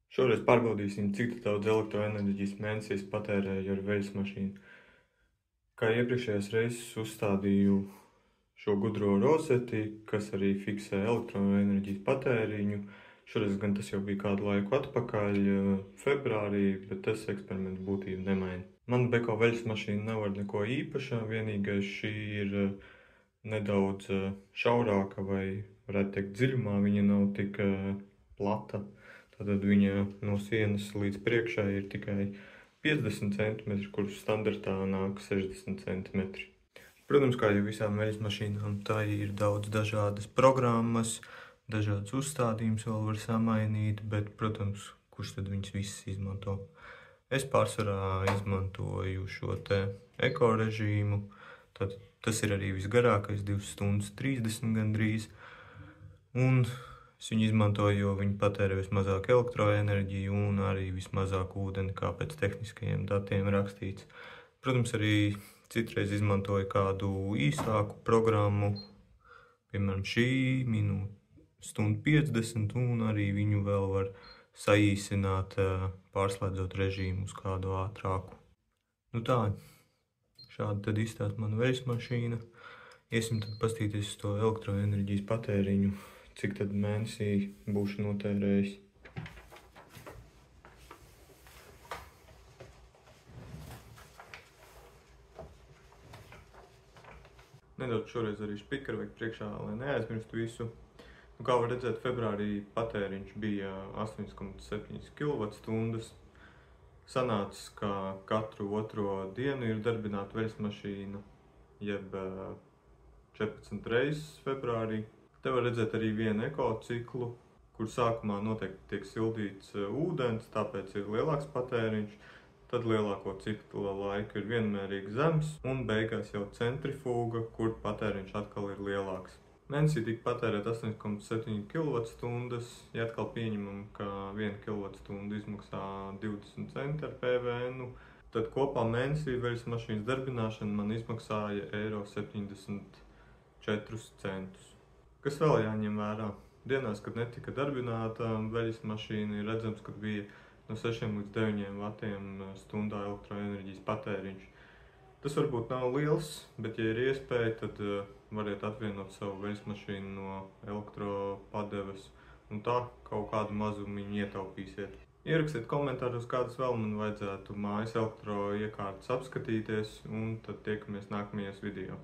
Šoreiz pārbaudīsim, cik daudz elektroenerģijas mēnesī patērēju ar veļas mašīnu. Kā iepriekšējās reizes uzstādīju šo gudro rozeti, kas arī fiksē elektroenerģijas patēriņu. Šoreiz gan tas jau bija kādu laiku atpakaļ, februārī, bet tas eksperiments būtību nemaina. Mana Beko veļas mašīna nav ar neko īpaša, vienīgais šī ir nedaudz šaurāka vai, varētu teikt, dziļumā viņa nav tik plata. Tātad viņa no sienas līdz priekšai ir tikai 50 cm, kurus standartā nāk 60 cm. Protams, kā jau visām veļas mašīnām, tā ir daudz dažādas programmas, dažādas uzstādījumus vēl var samainīt, bet, protams, kurš tad viņas visas izmanto? Es pārsvarā izmantoju šo te eko režīmu, tad tas ir arī visgarākais, 2 stundas 30 gandrīz, un es viņu izmantoju, jo viņi patērē vismazāk elektroenerģiju un arī vismazāk ūdeni, kā pēc tehniskajiem datiem rakstīts. Protams, arī citreiz izmantoju kādu īsāku programmu, piemēram šī stundu 50, un arī viņu vēl var saīsināt, pārslēdzot režīmu uz kādu ātrāku. Nu tā, šādi tad izstāsta mana veļas mašīna. Iesim tad pastīties uz to elektroenerģijas patēriņu, cik tad mēnesī būšu notērējis. Nedaudz šoreiz arī spikeru vajag priekšā, lai neaizmirstu visu. Nu, kā var redzēt, februārī patēriņš bija 8,7 kWh. Sanācis, ka katru otro dienu ir darbināta veļas mašīna, jeb 14 reizes februārī. Te var redzēt arī vienu ekociklu, kur sākumā noteikti tiek sildīts ūdens, tāpēc ir lielāks patēriņš, tad lielāko cikla laiku ir vienmērīgi zems, un beigās jau centrifūga, kur patēriņš atkal ir lielāks. Mēnesī tika patērēt 8,7 kWh, ja atkal pieņemam, ka 1 kWh izmaksā 20 centi ar PVN, tad kopā mēnesī veļas mašīnas darbināšana man izmaksāja €74. Kas vēl jāņem vērā? Dienās, kad netika darbināta veļas mašīna, ir redzams, ka bija no 6 līdz 9 vatiem stundā elektroenerģijas patēriņš. Tas varbūt nav liels, bet, ja ir iespēja, tad variet atvienot savu veļas mašīnu no elektropadeves, un tā kaut kādu mazumiņu ietaupīsiet. Ierakstiet komentāros, kādas vēl man vajadzētu mājas elektroiekārtas apskatīties, un tad tiekamies nākamajos video.